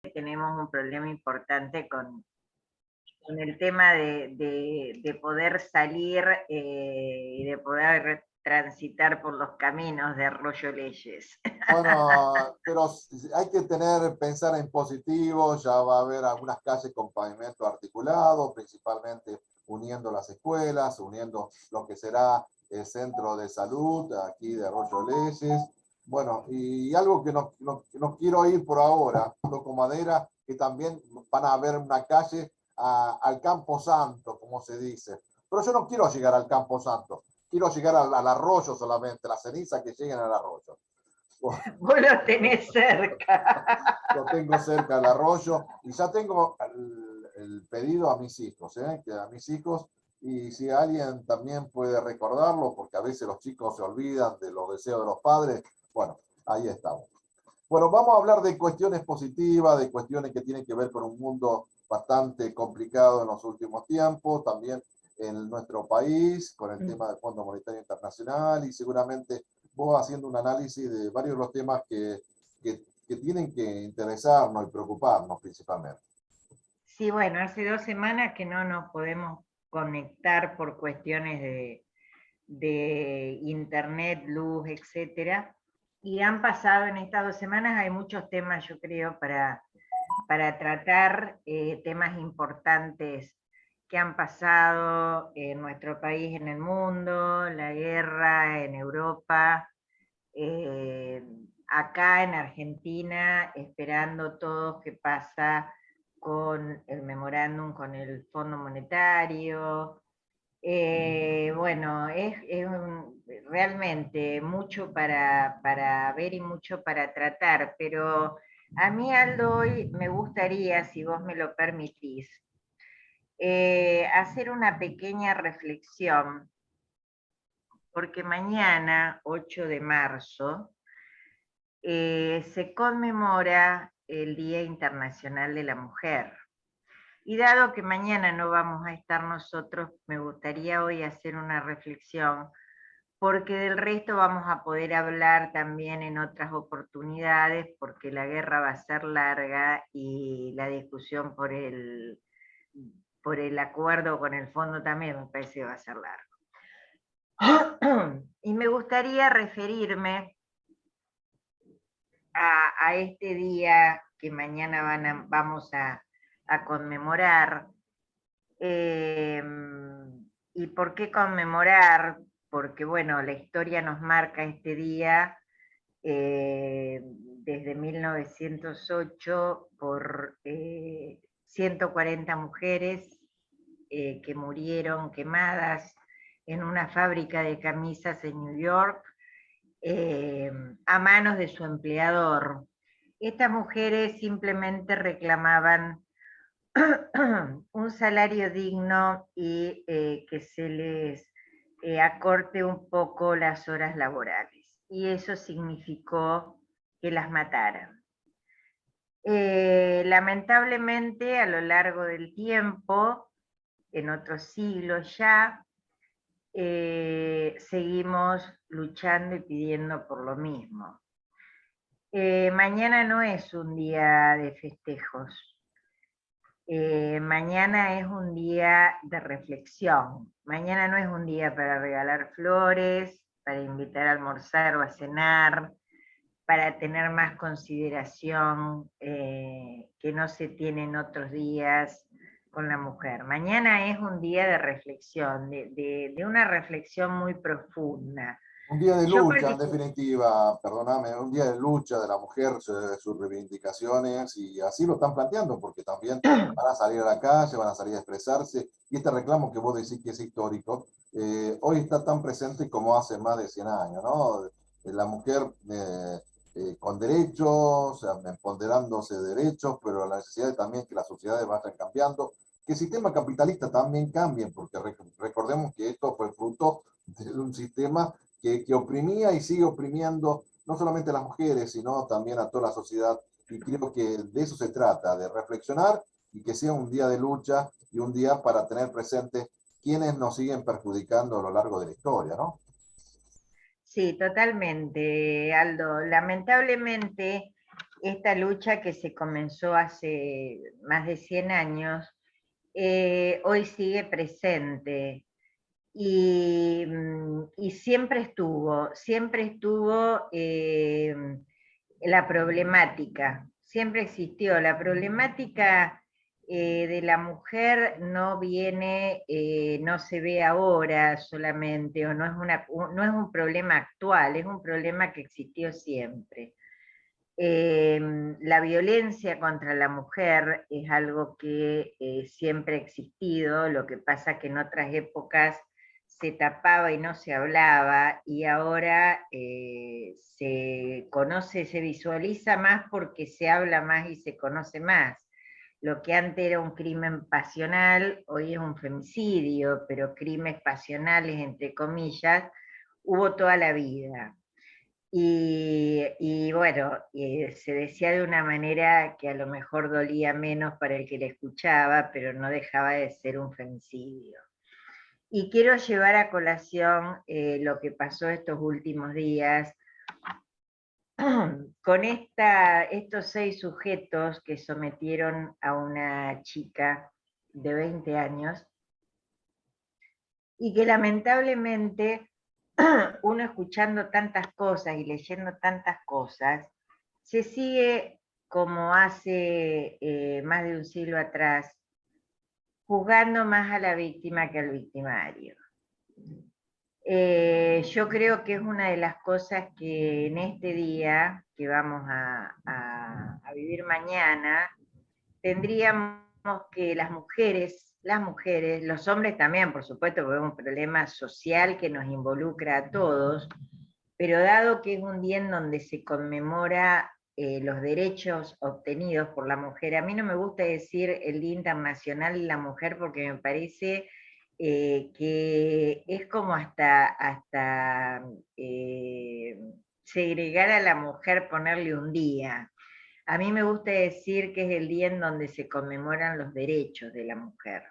tenemos un problema importante con el tema de poder salir y de poder transitar por los caminos de Arroyo Leyes. Bueno, pero hay que pensar en positivo, ya va a haber algunas calles con pavimento articulado, principalmente uniendo las escuelas, uniendo lo que será el centro de salud aquí de Arroyo Leyes. Bueno, y algo que no quiero ir por ahora, toco madera, que también van a haber una calle al Campo Santo, como se dice. Pero yo no quiero llegar al Campo Santo, quiero llegar al arroyo solamente, las cenizas que lleguen al arroyo. Vos lo tenés cerca. Lo tengo cerca del arroyo y ya tengo el pedido a mis hijos, que a mis hijos, y si alguien también puede recordarlo, porque a veces los chicos se olvidan de los deseos de los padres, bueno, ahí estamos. Bueno, vamos a hablar de cuestiones positivas, de cuestiones que tienen que ver con un mundo bastante complicado en los últimos tiempos, también en nuestro país, con el tema del Fondo Monetario Internacional, y seguramente vos haciendo un análisis de varios de los temas que tienen que interesarnos y preocuparnos principalmente. Sí, bueno, hace 2 semanas que no nos podemos conectar por cuestiones de internet, luz, etcétera. Y han pasado en estas 2 semanas, hay muchos temas, yo creo, para tratar, temas importantes que han pasado en nuestro país, en el mundo, la guerra en Europa, eh, acá en Argentina, esperando todo qué pasa con el memorándum, con el Fondo Monetario. Bueno, realmente mucho para ver y mucho para tratar, pero a mí, Aldo, hoy me gustaría, si vos me lo permitís, hacer una pequeña reflexión, porque mañana, 8 de marzo, se conmemora el Día Internacional de la Mujer. Y dado que mañana no vamos a estar nosotros, me gustaría hoy hacer una reflexión, porque del resto vamos a poder hablar también en otras oportunidades, porque la guerra va a ser larga y la discusión por el acuerdo con el fondo también me parece que va a ser largo. Y me gustaría referirme a este día que mañana vamos a conmemorar. ¿Y por qué conmemorar? Porque, bueno, la historia nos marca este día desde 1908 por 140 mujeres que murieron quemadas en una fábrica de camisas en New York a manos de su empleador. Estas mujeres simplemente reclamaban un salario digno y que se les acorte un poco las horas laborales. Y eso significó que las mataran. Lamentablemente, a lo largo del tiempo, en otros siglos ya, seguimos luchando y pidiendo por lo mismo. Mañana no es un día de festejos. Mañana es un día de reflexión. Mañana no es un día para regalar flores, para invitar a almorzar o a cenar, para tener más consideración que no se tiene en otros días con la mujer. Mañana es un día de reflexión, de una reflexión muy profunda. Un día de lucha, en definitiva, perdóname, un día de lucha de la mujer, sus reivindicaciones, y así lo están planteando, porque también van a salir a la calle, van a salir a expresarse, y este reclamo que vos decís que es histórico, hoy está tan presente como hace más de 100 años, ¿no? La mujer con derechos, o sea, empoderándose de derechos, pero la necesidad de también que las sociedades vayan cambiando, que el sistema capitalista también cambie, porque recordemos que esto fue fruto de un sistema que oprimía y sigue oprimiendo no solamente a las mujeres, sino también a toda la sociedad. Y creo que de eso se trata, de reflexionar y que sea un día de lucha y un día para tener presente quienes nos siguen perjudicando a lo largo de la historia, ¿no? Sí, totalmente, Aldo. Lamentablemente, esta lucha que se comenzó hace más de 100 años, hoy sigue presente y siempre estuvo la problemática, siempre existió. La problemática de la mujer no viene, no se ve ahora solamente, o no es, no es un problema actual, es un problema que existió siempre. La violencia contra la mujer es algo que siempre ha existido, lo que pasa que en otras épocas se tapaba y no se hablaba, y ahora se conoce, se visualiza más porque se habla más y se conoce más. Lo que antes era un crimen pasional, hoy es un femicidio, pero crímenes pasionales, entre comillas, hubo toda la vida. Y bueno, se decía de una manera que a lo mejor dolía menos para el que le escuchaba, pero no dejaba de ser un femicidio. Y quiero llevar a colación lo que pasó estos últimos días con estos 6 sujetos que sometieron a una chica de 20 años y que lamentablemente uno escuchando tantas cosas y leyendo tantas cosas, se sigue como hace más de un siglo atrás, juzgando más a la víctima que al victimario. Yo creo que es una de las cosas que en este día, que vamos a vivir mañana, tendríamos que las mujeres, los hombres también, por supuesto, porque es un problema social que nos involucra a todos, pero dado que es un día en donde se conmemora los derechos obtenidos por la mujer, a mí no me gusta decir el Día Internacional de la Mujer porque me parece que es como hasta segregar a la mujer, ponerle un día. A mí me gusta decir que es el día en donde se conmemoran los derechos de la mujer.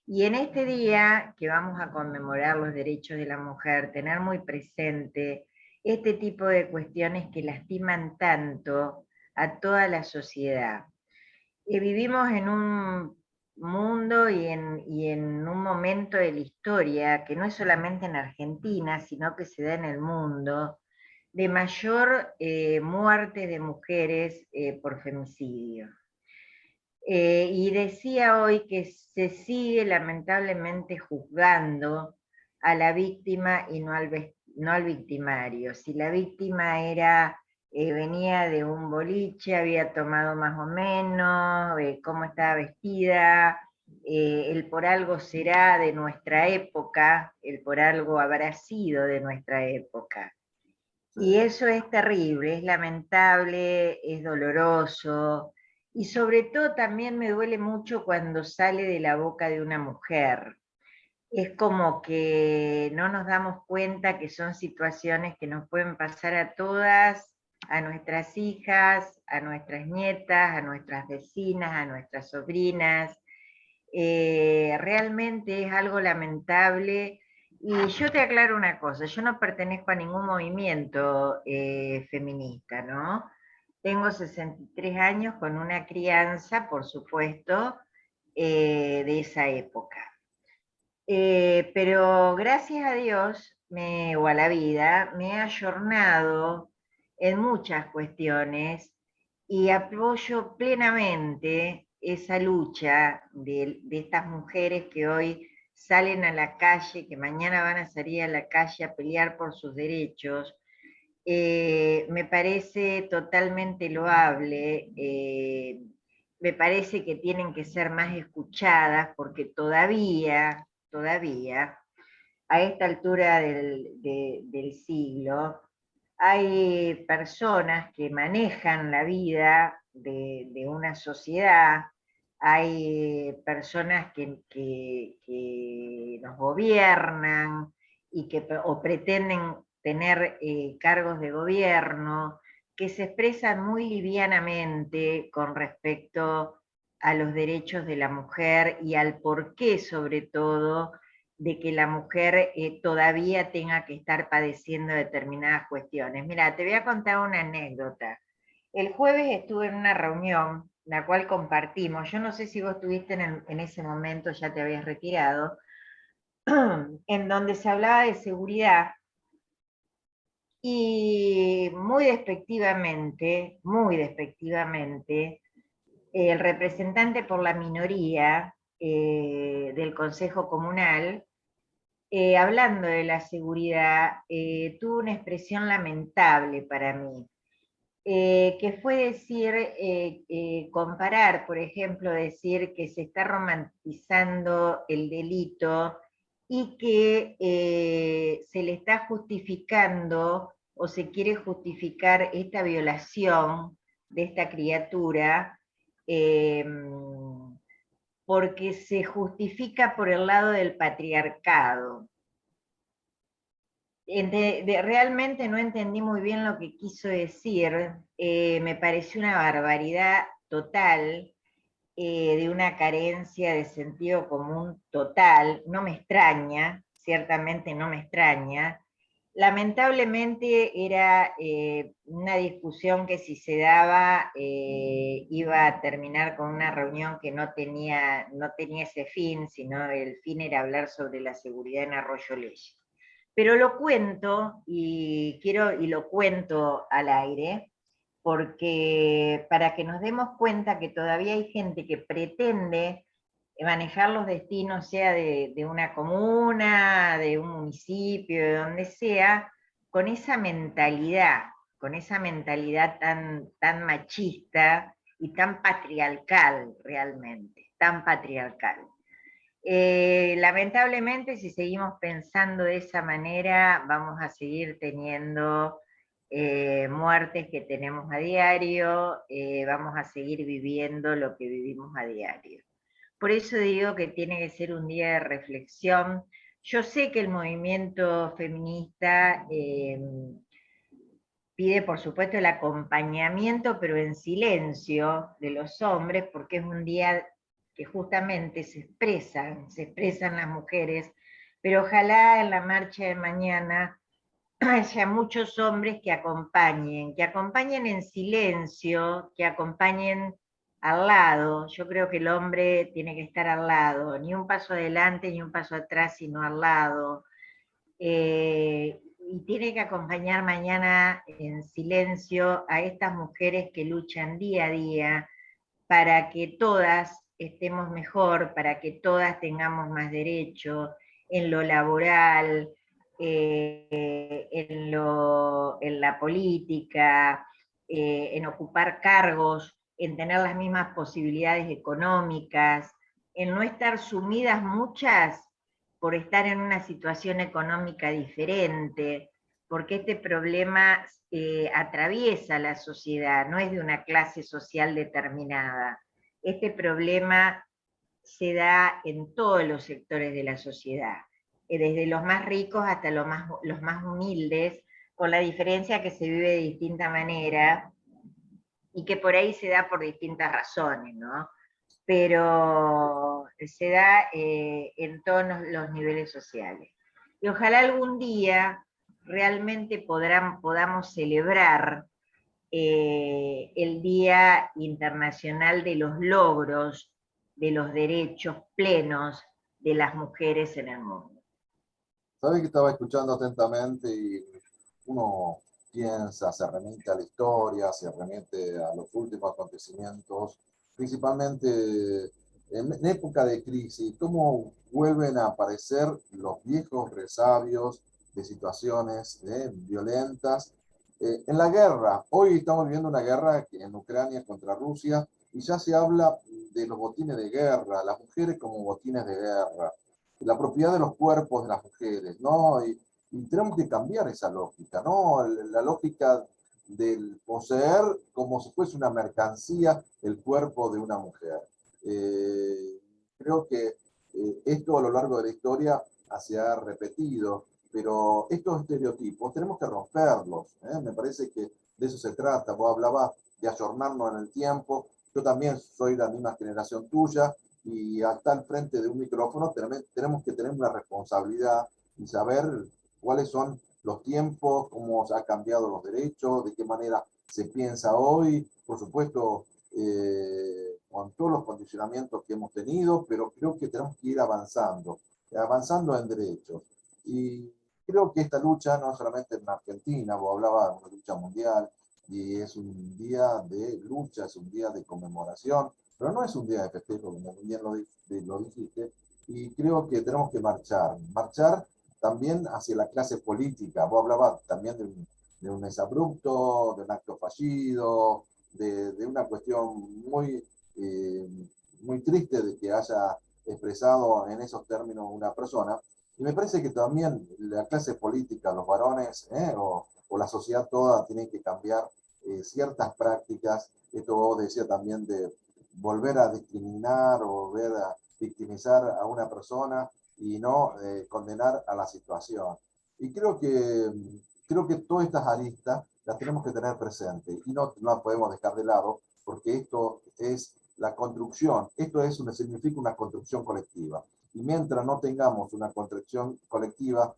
Y en este día que vamos a conmemorar los derechos de la mujer, tener muy presente este tipo de cuestiones que lastiman tanto a toda la sociedad. Vivimos en un mundo y en un momento de la historia que no es solamente en Argentina, sino que se da en el mundo, de mayor muerte de mujeres por femicidio. Y decía hoy que se sigue lamentablemente juzgando a la víctima y no al victimario. Si la víctima venía de un boliche, había tomado más o menos, cómo estaba vestida, el por algo será de nuestra época, el por algo habrá sido de nuestra época. Y eso es terrible, es lamentable, es doloroso, y sobre todo también me duele mucho cuando sale de la boca de una mujer. Es como que no nos damos cuenta que son situaciones que nos pueden pasar a todas, a nuestras hijas, a nuestras nietas, a nuestras vecinas, a nuestras sobrinas. Realmente es algo lamentable. Y yo te aclaro una cosa, yo no pertenezco a ningún movimiento feminista, ¿no? Tengo 63 años con una crianza, por supuesto, de esa época. Pero gracias a Dios, o a la vida, me he ayornado en muchas cuestiones y apoyo plenamente esa lucha de estas mujeres que hoy salen a la calle, que mañana van a salir a la calle a pelear por sus derechos. Me parece totalmente loable, me parece que tienen que ser más escuchadas porque todavía, a esta altura del siglo, hay personas que manejan la vida de una sociedad, hay personas que nos gobiernan y o pretenden tener cargos de gobierno, que se expresan muy livianamente con respecto a los derechos de la mujer y al porqué, sobre todo, de que la mujer todavía tenga que estar padeciendo determinadas cuestiones. Mira, te voy a contar una anécdota. El jueves estuve en una reunión, la cual compartimos. Yo no sé si vos estuviste en ese momento, ya te habías retirado, en donde se hablaba de seguridad y muy despectivamente, el representante por la minoría del Consejo Comunal, hablando de la seguridad, tuvo una expresión lamentable para mí, que fue decir, comparar, por ejemplo, decir que se está romantizando el delito y que se le está justificando o se quiere justificar esta violación de esta criatura, eh, porque se justifica por el lado del patriarcado. Realmente no entendí muy bien lo que quiso decir, me pareció una barbaridad total, de una carencia de sentido común total, no me extraña, ciertamente no me extraña. Lamentablemente era una discusión que si se daba iba a terminar con una reunión que no tenía ese fin, sino el fin era hablar sobre la seguridad en Arroyo Leyes. Pero lo cuento y lo cuento al aire, porque para que nos demos cuenta que todavía hay gente que pretende manejar los destinos, sea de una comuna, de un municipio, de donde sea, con esa mentalidad tan machista y tan patriarcal realmente, tan patriarcal. Lamentablemente, si seguimos pensando de esa manera, vamos a seguir teniendo muertes que tenemos a diario, vamos a seguir viviendo lo que vivimos a diario. Por eso digo que tiene que ser un día de reflexión. Yo sé que el movimiento feminista pide, por supuesto, el acompañamiento, pero en silencio, de los hombres, porque es un día que justamente se expresan las mujeres, pero ojalá en la marcha de mañana haya muchos hombres que acompañen en silencio, que acompañen al lado. Yo creo que el hombre tiene que estar al lado, ni un paso adelante ni un paso atrás, sino al lado. Y tiene que acompañar mañana en silencio a estas mujeres que luchan día a día para que todas estemos mejor, para que todas tengamos más derechos en lo laboral, en la política, en ocupar cargos, en tener las mismas posibilidades económicas, en no estar sumidas muchas por estar en una situación económica diferente, porque este problema atraviesa la sociedad, no es de una clase social determinada. Este problema se da en todos los sectores de la sociedad, desde los más ricos hasta los más humildes, con la diferencia que se vive de distinta manera y que por ahí se da por distintas razones, ¿no? Pero se da en todos los niveles sociales. Y ojalá algún día realmente podamos celebrar el Día Internacional de los Logros de los Derechos Plenos de las Mujeres en el mundo. Sabes que estaba escuchando atentamente y uno piensa, se remite a la historia, se remite a los últimos acontecimientos, principalmente en época de crisis, cómo vuelven a aparecer los viejos resabios de situaciones violentas. En la guerra, hoy estamos viviendo una guerra en Ucrania contra Rusia y ya se habla de los botines de guerra, las mujeres como botines de guerra, la propiedad de los cuerpos de las mujeres, ¿no? Y tenemos que cambiar esa lógica, ¿no? La lógica del poseer como si fuese una mercancía el cuerpo de una mujer. Creo que esto a lo largo de la historia se ha repetido, pero estos estereotipos tenemos que romperlos, ¿eh? Me parece que de eso se trata. Vos hablabas de ayornarnos en el tiempo, yo también soy de la misma generación tuya, y hasta al frente de un micrófono tenemos que tener una responsabilidad y saber cuáles son los tiempos, cómo se han cambiado los derechos, de qué manera se piensa hoy, por supuesto, con todos los condicionamientos que hemos tenido, pero creo que tenemos que ir avanzando en derechos. Y creo que esta lucha, no solamente en Argentina, vos hablabas de una lucha mundial, y es un día de lucha, es un día de conmemoración, pero no es un día de festejo, como bien lo dijiste, y creo que tenemos que marchar también hacia la clase política. Vos hablabas también de un exabrupto, de un acto fallido, de una cuestión eh, muy triste de que haya expresado en esos términos una persona. Y me parece que también la clase política, los varones o la sociedad toda tienen que cambiar ciertas prácticas. Esto vos decía también de volver a discriminar o volver a victimizar a una persona y no condenar a la situación. Y creo que todas estas aristas las tenemos que tener presentes y no las podemos dejar de lado porque esto es la construcción, significa una construcción colectiva. Y mientras no tengamos una construcción colectiva,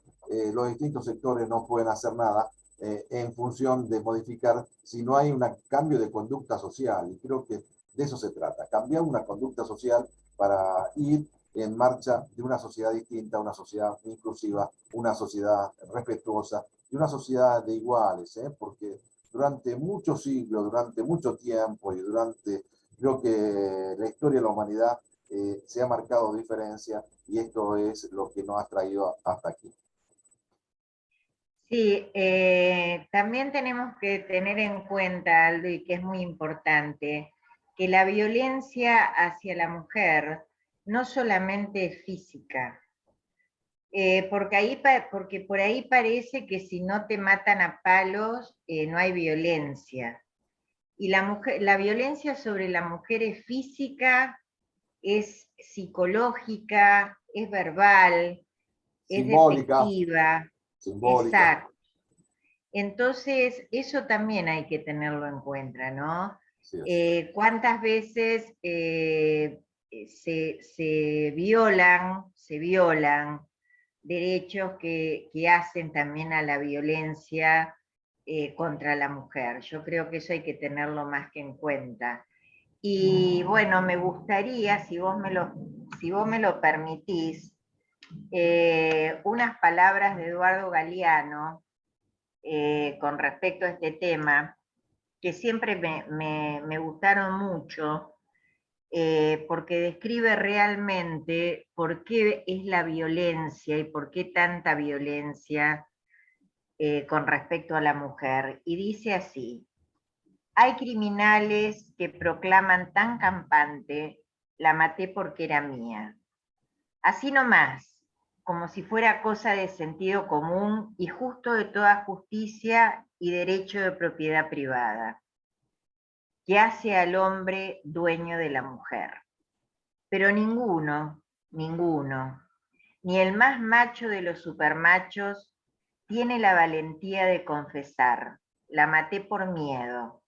los distintos sectores no pueden hacer nada en función de modificar si no hay un cambio de conducta social. Y creo que de eso se trata, cambiar una conducta social para ir en marcha de una sociedad distinta, una sociedad inclusiva, una sociedad respetuosa y una sociedad de iguales, porque durante muchos siglos, durante mucho tiempo y creo que la historia de la humanidad se ha marcado diferencia y esto es lo que nos ha traído hasta aquí. Sí, también tenemos que tener en cuenta, Aldo, y que es muy importante, que la violencia hacia la mujer no solamente es física, porque por ahí parece que si no te matan a palos, no hay violencia. Y la violencia sobre la mujer es física, es psicológica, es verbal, es Simbólica, despectiva, simbólica. exacto. Entonces, eso también hay que tenerlo en cuenta, ¿no? Sí, es. ¿Cuántas veces se violan derechos que hacen también a la violencia contra la mujer? Yo creo que eso hay que tenerlo más que en cuenta. Y bueno, me gustaría, si vos me lo permitís, unas palabras de Eduardo Galeano con respecto a este tema, que siempre me gustaron mucho, porque describe realmente por qué es la violencia y por qué tanta violencia con respecto a la mujer. Y dice así: hay criminales que proclaman tan campante, la maté porque era mía. Así nomás, como si fuera cosa de sentido común y justo de toda justicia y derecho de propiedad privada, que hace al hombre dueño de la mujer. Pero ninguno, ni el más macho de los supermachos, tiene la valentía de confesar, la maté por miedo,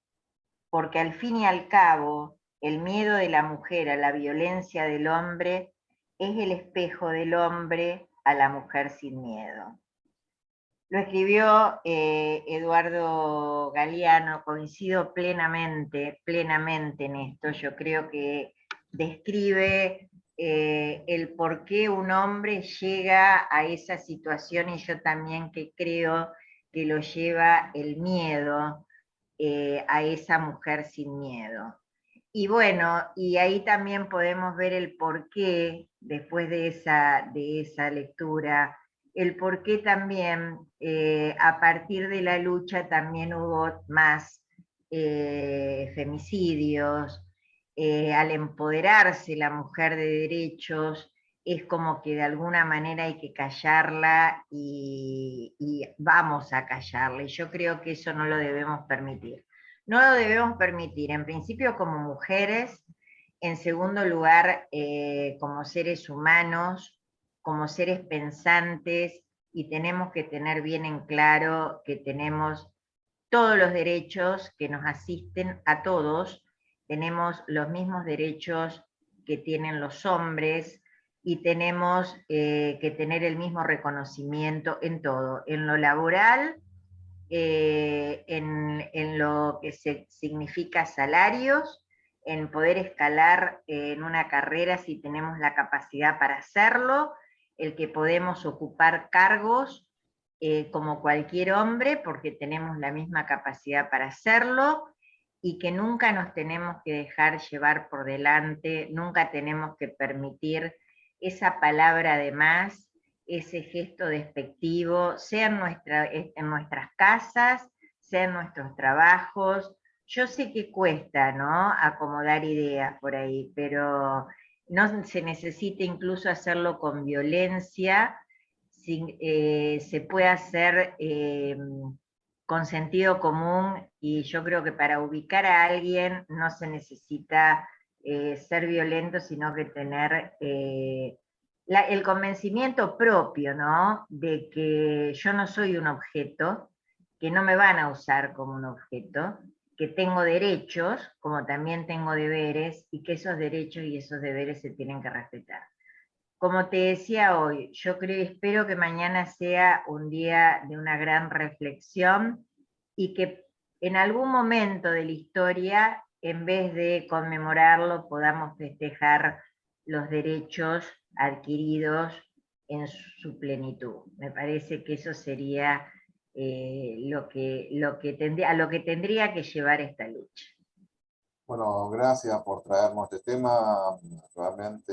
porque al fin y al cabo, el miedo de la mujer a la violencia del hombre es el espejo del hombre a la mujer sin miedo. Lo escribió Eduardo Galeano, coincido plenamente en esto. Yo creo que describe el por qué un hombre llega a esa situación y yo también que creo que lo lleva el miedo a esa mujer sin miedo. Y bueno, y ahí también podemos ver el porqué, después de esa lectura, el porqué también, a partir de la lucha también hubo más femicidios, al empoderarse la mujer de derechos, es como que de alguna manera hay que callarla y vamos a callarla, y yo creo que eso no lo debemos permitir. No lo debemos permitir, en principio como mujeres, en segundo lugar como seres humanos, como seres pensantes, y tenemos que tener bien en claro que tenemos todos los derechos que nos asisten a todos, tenemos los mismos derechos que tienen los hombres y tenemos que tener el mismo reconocimiento en todo, en lo laboral, en lo que significa salarios, en poder escalar en una carrera si tenemos la capacidad para hacerlo, el que podemos ocupar cargos como cualquier hombre porque tenemos la misma capacidad para hacerlo, y que nunca nos tenemos que dejar llevar por delante, nunca tenemos que permitir esa palabra de más, ese gesto despectivo, sea en nuestras casas, sea en nuestros trabajos. Yo sé que cuesta, ¿no?, acomodar ideas por ahí, pero no se necesita incluso hacerlo con violencia, se puede hacer con sentido común, y yo creo que para ubicar a alguien no se necesita ser violento, sino que tener el convencimiento propio, ¿no?, de que yo no soy un objeto, que no me van a usar como un objeto, que tengo derechos, como también tengo deberes, y que esos derechos y esos deberes se tienen que respetar. Como te decía hoy, yo espero que mañana sea un día de una gran reflexión, y que en algún momento de la historia, en vez de conmemorarlo, podamos festejar los derechos adquiridos en su plenitud. Me parece que eso sería a lo que tendría que llevar esta lucha. Bueno, gracias por traernos este tema. Realmente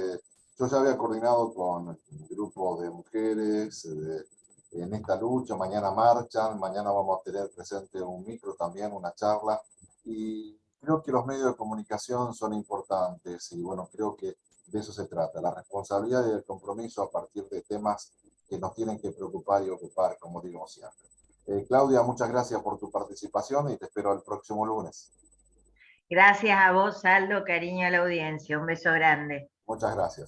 yo ya había coordinado con el grupo de mujeres en esta lucha. Mañana marchan, mañana vamos a tener presente un micro también, una charla. Y creo que los medios de comunicación son importantes y bueno, creo que de eso se trata, la responsabilidad y el compromiso a partir de temas que nos tienen que preocupar y ocupar, como digo siempre. Claudia, muchas gracias por tu participación y te espero el próximo lunes. Gracias a vos, Aldo, cariño a la audiencia. Un beso grande. Muchas gracias.